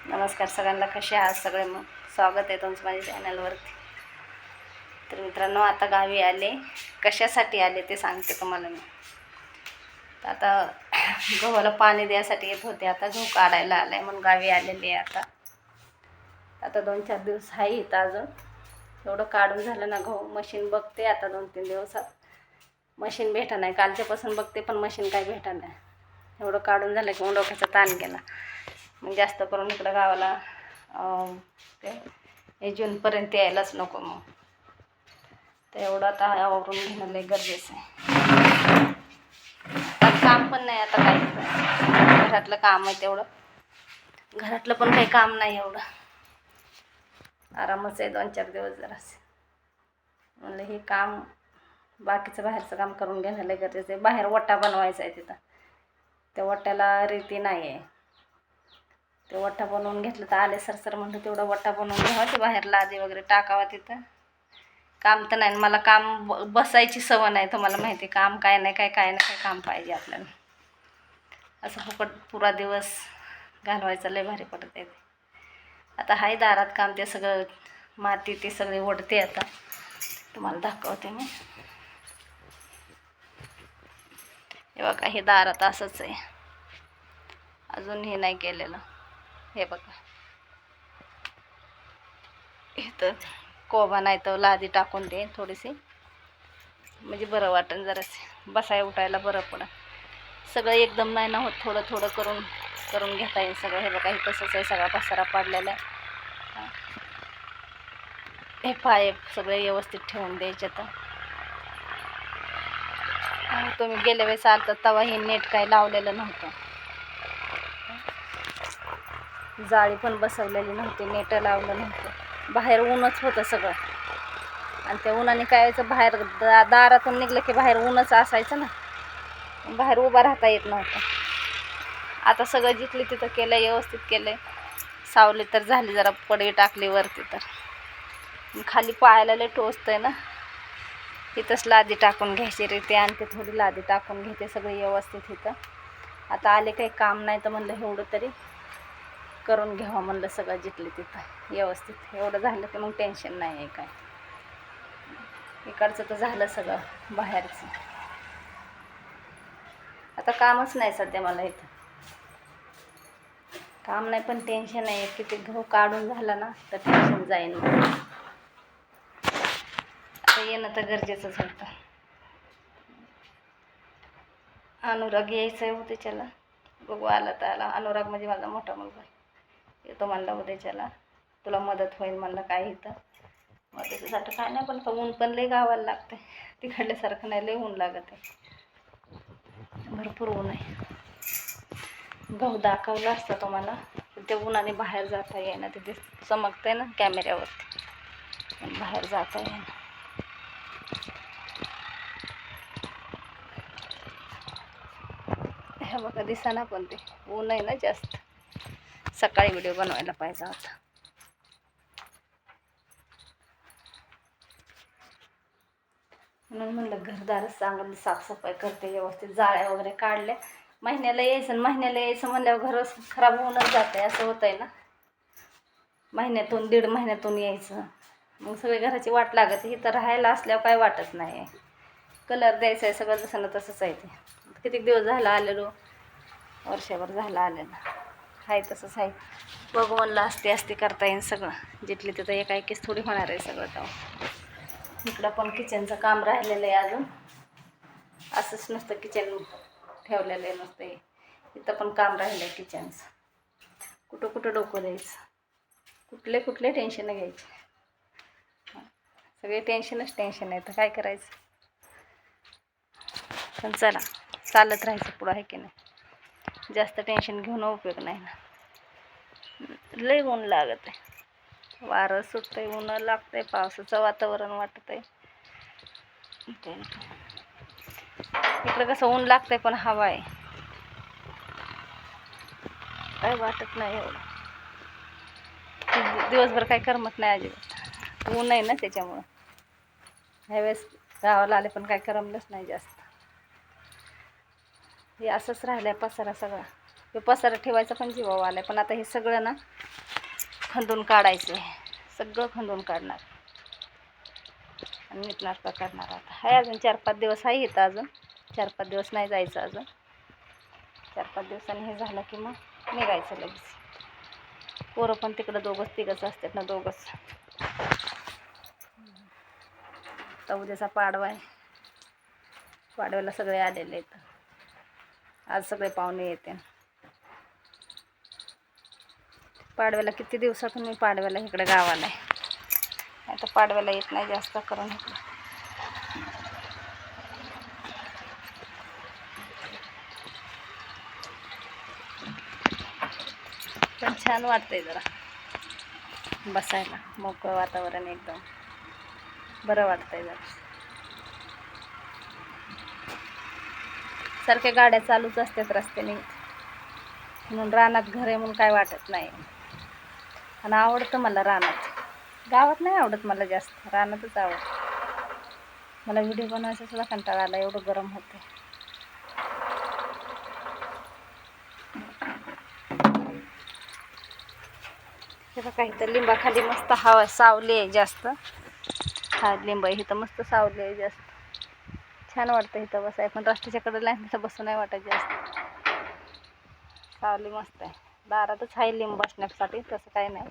नमस्कार सगळ्यांना, कसे आहात सगळे? मग स्वागत आहे तुमचं माझ्या चॅनलवरती. तर मित्रांनो, आता गावी आले. कशासाठी आले ते सांगते तुम्हाला मी. तर आता गव्हाला पाणी द्यायसाठी येत होते. आता गहू काढायला आलाय म्हणून गावी आलेले आहे. आता 2-4 दिवस आहे इथं. अजून एवढं काढून झालं ना गहू. मशीन बघते आता 2-3 दिवसात. मशीन भेटा नाही. कालच्यापासून बघते पण मशीन काही भेटा नाही. एवढं काढून झालं की डोक्याचा ताण गेला. मग जास्त करून इकडं गावाला ते जूनपर्यंत यायलाच नको. मग तर एवढं आता आवरून घेणं लय गरजेचं आहे. काम पण नाही आता काही. घरातलं काम आहे तेवढं. घरातलं पण काही काम नाही एवढं. आरामच आहे 2-4 दिवस जरासे. म्हणलं हे काम बाकीचं बाहेरचं काम करून घेणं लय गरजेचं आहे. बाहेर वटा बनवायचा आहे तिथं. त्या वट्याला रीती नाही आहे. ते वटा बनवून घेतलं तर आले सरसर म्हणलं तेवढा वटा बनवून घ्यावा. ते बाहेर लादी वगैरे टाकावा तिथं. काम तर नाही. मला काम बसायची सवय नाही. तुम्हाला माहिती आहे काम काय नाही काय काम पाहिजे आपल्याला. असं फुकट पुरा दिवस घालवायचं लय भारी पडत आहे. आता हाय दारात काम, ते सगळं माती ते सगळे ओढते. आता तुम्हाला दाखवते मी. हे बघा, हे दारात असंच आहे. अजून हे नाही केलेलं. हे बघा, इथं कोबा नाही तर लादी टाकून दे थोडीशी, म्हणजे बरं वाटेल. जरासे बसाय उठायला बरं पडेल. सगळं एकदम नाही ना होत. थोडं थोडं करून घेता येईल सगळं. हे बघा, हे तसंच आहे. सगळा पसारा पाडलेला आहे. हे पाईप सगळे व्यवस्थित ठेवून द्यायचे. तर तुम्ही गेल्या वेळेस आलं तर तेव्हा हे नेट काही लावलेलं नव्हतं. जाळी पण बसवलेली नव्हती. नेट लावलं नव्हतं. बाहेर ऊनच होतं सगळं. आणि त्या उन्हाने काय व्हायचं, बाहेर दारातून निघलं की बाहेर ऊनच असायचं ना. बाहेर उभा राहता येत नव्हतं. आता सगळं जिथले तिथं केलं आहे, व्यवस्थित केलं आहे. सावली तर झाली, जरा पडवी टाकली वरती. तर खाली पायाला लय टोचतंय ना. इथंच लादी टाकून घ्यायची रीती. आणि ते थोडी लादी टाकून घेते सगळं व्यवस्थित इथं. आता आले काही काम नाही तर म्हणलं एवढं तरी करून घ्यावं. म्हणलं सगळं जिथले तिथं व्यवस्थित. एवढं झालं की मग टेन्शन नाही आहे काय. इकडचं तर झालं सगळं बाहेरचं. आता कामच नाही सध्या मला इथं. काम नाही पण टेन्शन आहे. किती गहू काढून झालं ना तर टेन्शन जाईन. आता येणं तर गरजेचंच होतं. अनुराग यायचं आहे उद्याच्याला. बघू आला तर आला. अनुराग म्हणजे माझा मोठा मुलगा. येतो म्हणला उद्याच्याला. तुला मदत होईल म्हणलं. काय इथं मदतीसाठी काय नाही, पण ऊन पण लय गावाला लागते. तिकडल्यासारखं नाही, लय ऊन लागत आहे. भरपूर ऊन आहे. गहू दाखवलं असतं तुम्हाला, ते उन्हाने बाहेर जाता येईना. तिथे चमकतंय ना कॅमेऱ्यावरती, बाहेर जाता येईना. हे बघा, दिसाना पण ते ऊन आहे ना जास्त. सकाळी व्हिडिओ बनवायला पाहिजे होता. म्हणून म्हणलं घरदारच चांगलं साफसफाई करते व्यवस्थित. जाळ्या वगैरे काढल्या. महिन्याला यायचं म्हणल्यावर घर खराब होऊनच जाते. असं होतंय ना. महिन्यातून 1.5 महिन्यातून यायचं. मग सगळे घराची वाट लागत. इथं राहायला असल्यावर काय वाटत नाही. कलर द्यायचा आहे सगळं, जसं ना तसंच आहे ते. किती दिवस झाला आलेलो, वर्षभर झालं आलेलं. आहे तसंच आहे. बघू म्हणलं असते करता येईल सगळं. जिथले तिथं एकाएकीच थोडी होणार आहे सगळं. तेव्हा इकडं पण किचनचं काम राहिलेलं आहे अजून. असंच नुसतं किचन ठेवलेलं आहे नुसतं. इथं पण काम राहिलं आहे किचनचं. कुठं डोकं द्यायचं. कुठले टेन्शन घ्यायचे. सगळे टेन्शन आहे. तर काय करायचं. पण चला, चालत राहायचं पुढं, आहे की नाही. जास्त टेन्शन घेऊन उपयोग नाही ना. लय ऊन लागत आहे. वारं सुटतंय, ऊन लागतंय, पावसाचं वातावरण वाटत आहे. इकडं कसं ऊन लागतंय पण हवा आहे. काय वाटत नाही एवढं. दिवसभर काय करमत नाही अजिबात. ऊन आहे ना त्याच्यामुळं. ह्यावेळेस गावाला आले पण काय करमलंच नाही जास्त. हे असंच राहिलं आहे पसारा सगळा. हे पसारा ठेवायचा पण जीवावर आलाय, पण आता हे सगळं ना खंदून काढायचं आहे. सगळं खंदून काढणार आणि नीटनाटका करणार. आता आहे अजून 4-5 दिवस आहे इथं, अजून 4-5 दिवस नाही जायचं. अजून 4-5 दिवसांनी हे झालं की मग निघायचं लगेच. पोरं पण तिकडं दोघंच तिघंच असतात ना, दोघंच. तर उद्याचा पाडवा आहे. पाडव्याला सगळे आलेले आहेत. आज सगळे पाहुणे येते. पाडव्याला किती दिवसातून मी पाडव्याला इकडे गावाला आहे. आता पाडव्याला येत नाही जास्त करून इकडं. पण छान वाटतंय जरा बसायला, मोकळं वातावरण एकदम बरं वाटतंय जरा. सारख्या गाड्या चालूच असतात रस्त्याने, म्हणून रानात घर आहे म्हणून काय वाटत नाही. आणि आवडतं मला रानात. गावात नाही आवडत मला जास्त, रानातच आवडतं मला. व्हिडिओ बनवायचा सुद्धा कंटाळा आला, एवढं गरम होतं. हे बघा इथं लिंबाखाली मस्त हवा, सावली आहे जास्त. हा लिंब आहे इथं, मस्त सावली आहे जास्त. छान वाटतं इथं बसाय, पण रस्त्याच्या कडेला तिथं बसू नाही वाटत जास्त. सावली मस्त आहे. दारातच आहे लिंब बसण्यासाठी, तसं काही नाही.